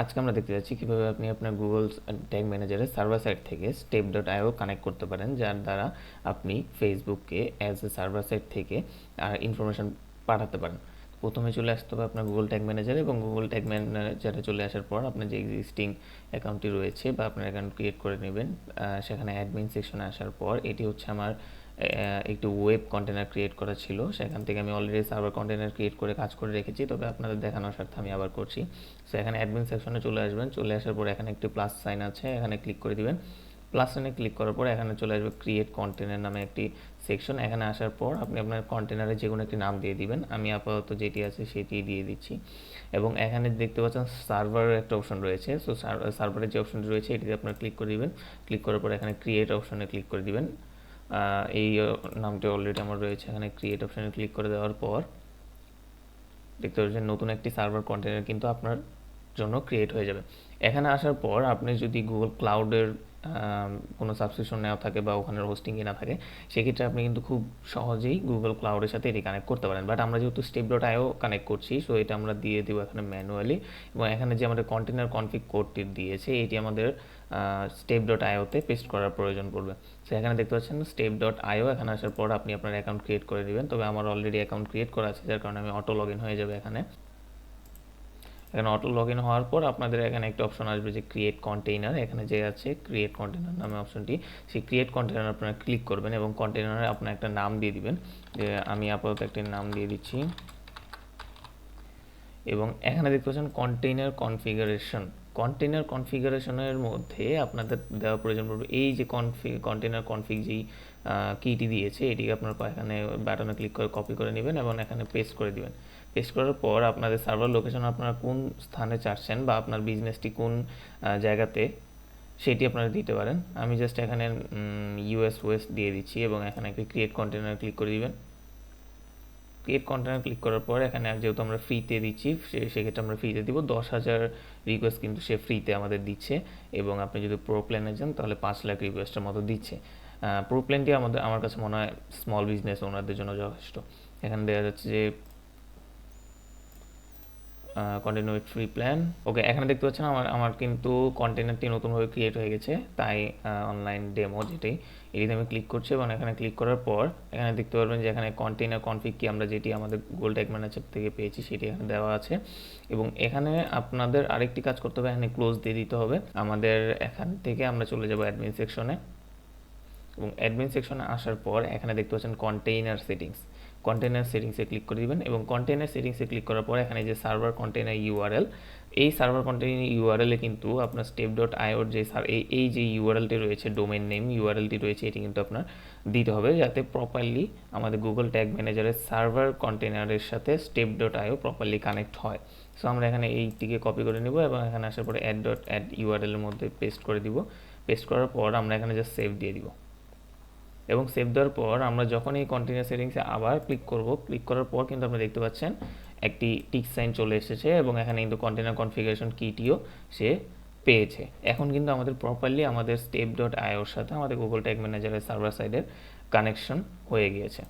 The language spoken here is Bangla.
আজকে আমরা দেখতে যাচ্ছি কিভাবে আপনি আপনার গুগল ট্যাগ ম্যানেজারের সার্ভার সাইড থেকে step.io কানেক্ট করতে পারেন, যার দ্বারা আপনি ফেসবুককে অ্যাজ এ সার্ভার সাইড থেকে ইনফরমেশন পাঠাতে পারেন। প্রথমে চলে আসতে হবে আপনার গুগল ট্যাগ ম্যানেজারে, এবং গুগল ট্যাগ ম্যানেজারে চলে আসার পর আপনার যে এক্সিস্টিং অ্যাকাউন্টটি রয়েছে বা আপনার অ্যাকাউন্ট ক্রিয়েট করে নেবেন। সেখানে অ্যাডমিন সেকশনে আসার পর এটি হচ্ছে আমার একটু ওয়েব কন্টেনার ক্রিয়েট করা ছিল, সেখান থেকে আমি অলরেডি সার্ভার কন্টেনার ক্রিয়েট করে কাজ করে রেখেছি, তবে আপনাদের দেখানোর স্বার্থে আমি আবার করছি। সো এখানে অ্যাডমিন সেকশনে চলে আসবেন, চলে আসার পর এখানে একটি প্লাস সাইন আছে, এখানে ক্লিক করে দিবেন। প্লাস সাইনে ক্লিক করার পর এখানে চলে আসবে ক্রিয়েট কন্টেনার নামে একটি সেকশন। এখানে আসার পর আপনি আপনার কন্টেনারে যে কোনো একটি নাম দিয়ে দিবেন, আমি আপাতত যেটি আছে সেটি দিয়ে দিচ্ছি। এবং এখানে দেখতে পাচ্ছেন সার্ভারের একটা অপশন রয়েছে। সো সার্ভারের যে অপশনটি রয়েছে এটিতে আপনার ক্লিক করে দিবেন। ক্লিক করার পর এখানে ক্রিয়েট অপশনে ক্লিক করে দিবেন। এই নামটি অলরেডি আমার রয়েছে, এখানে ক্রিয়েট অপশনে ক্লিক করে দেওয়ার পর দেখতে পাচ্ছেন নতুন একটি সার্ভার কন্টেনার কিন্তু আপনার জন্য ক্রিয়েট হয়ে যাবে। এখানে আসার পর আপনি যদি গুগল ক্লাউডের কোনো সাবস্ক্রিপশন নেওয়া থাকে বা ওখানের হোস্টিং কেনা থাকে, সেক্ষেত্রে আপনি কিন্তু খুব সহজেই গুগল ক্লাউডের সাথে এটি কানেক্ট করতে পারেন। বাট আমরা যেহেতু step.io কানেক্ট করছি, সো এটা আমরা দিয়ে দেবো এখানে ম্যানুয়ালি। এবং এখানে যে আমাদের কন্টেনার কনফিগ কোডটি দিয়েছে এটি আমাদের step.io তে পেস্ট করার প্রয়োজন পড়বে। সো এখানে দেখতে পাচ্ছেন step.io, এখানে আসার পর আপনি আপনার অ্যাকাউন্ট ক্রিয়েট করে নেবেন। তবে আমার অলরেডি অ্যাকাউন্ট ক্রিয়েট করা আছে, যার কারণে আমি অটো লগ ইন হয়ে যাবে। এখানে অটো লগ ইন হওয়ার পর আপনাদের এখানে একটা অপশন আসবে যে ক্রিয়েট কন্টেইনার। এখানে যে আছে ক্রিয়েট কন্টেইনার নামে অপশনটি, সেই ক্রিয়েট কন্টেইনার আপনারা ক্লিক করবেন এবং কন্টেইনারে আপনার একটা নাম দিয়ে দিবেন। যে আমি আপাতত একটি নাম দিয়ে দিচ্ছি। এবং এখানে দেখতে পাচ্ছেন কন্টেইনার কনফিগারেশন। কন্টেইনার কনফিগারেশনের মধ্যে আপনাদের দেওয়া প্রয়োজন পড়বে এই যে কন্টেইনার কনফিগ যেই কিটি দিয়েছে, এটিকে আপনার এখানে বাটনে ক্লিক করে কপি করে নেবেন এবং এখানে পেস্ট করে দিবেন। পেস্ট করার পর আপনাদের সার্ভার লোকেশন আপনারা কোন স্থানে চাচ্ছেন বা আপনার বিজনেসটি কোন জায়গাতে, সেটি আপনারা দিতে পারেন। আমি জাস্ট এখানে ইউএস ওয়েস্ট দিয়ে দিচ্ছি এবং এখানে একটি ক্রিয়েট কন্টেইনার ক্লিক করে দিবেন। ক্রিয়েট কন্টেনার ক্লিক করার পর এখানে যেহেতু আমরা ফ্রিতে দিচ্ছি, সেক্ষেত্রে আমরা ফ্রিতে দিব। 10,000 রিকোয়েস্ট কিন্তু সে ফ্রিতে আমাদের দিচ্ছে, এবং আপনি যদি প্রো প্ল্যানে যান তাহলে 5 লাখ রিকোয়েস্টের মতো দিচ্ছে। প্রো প্ল্যানটি আমার কাছে মনে হয় স্মল বিজনেস ওনারদের জন্য যথেষ্ট। এখানে দেওয়া যাচ্ছে যে কন্টিনিউ উইথ ফ্রি প্ল্যান। ওকে, এখানে দেখতে পাচ্ছেন আমার কিন্তু কন্টেনারটি নতুনভাবে ক্রিয়েট হয়ে গেছে, তাই অনলাইন ডেমো যেটি, এটিতে আমি ক্লিক করছি। এবং এখানে ক্লিক করার পর এখানে দেখতে পারবেন যে এখানে কন্টেনার কনফিগ কি আমরা যেটি আমাদের গুগল ট্যাগ ম্যানেজার থেকে পেয়েছি সেটি এখানে দেওয়া আছে। এবং এখানে আপনাদের আরেকটি কাজ করতে হবে, এখানে ক্লোজ দিয়ে দিতে হবে। আমাদের এখান থেকে আমরা চলে যাব অ্যাডমিন সেকশনে, এবং অ্যাডমিন সেকশনে আসার পর এখানে দেখতে পাচ্ছেন কন্টেইনার সেটিংস। কন্টেইনার সেটিংসে ক্লিক করে দিবেন, এবং কন্টেইনার সেটিংসে ক্লিক করার পর এখানে যে সার্ভার কন্টেইনার ইউআরএল, এই সার্ভার কন্টেইনার ইউআরএলে কিন্তু আপনার step.io যে এই যে ইউআরএলটি রয়েছে, ডোমেইন নেম ইউআরএলটি রয়েছে, এটি কিন্তু আপনার দিতে হবে, যাতে প্রপারলি আমাদের গুগল ট্যাগ ম্যানেজারের সার্ভার কন্টেইনারের সাথে step.io প্রপারলি কানেক্ট হয়। সো আমরা এখানে এইটিকে কপি করে নিব এবং এখানে আসার পরে add ইউআরএল এর মধ্যে পেস্ট করে দিব। পেস্ট করার পর আমরা এখানে জাস্ট সেভ দিয়ে দিব। এবং সেভ দেওয়ার পর আমরা যখন এই কন্টেইনার সেটিংসে আবার ক্লিক করব, ক্লিক করার পর কিন্তু আপনি দেখতে পাচ্ছেন একটি টিক সাইন চলে এসেছে, এবং এখানে কিন্তু কন্টেইনার কনফিগারেশন কিটিও সে পেয়েছে। এখন কিন্তু আমাদের প্রপারলি আমাদের step.io এর সাথে আমাদের গুগল ট্যাগ ম্যানেজারের সার্ভার সাইডের কানেকশন হয়ে গিয়েছে।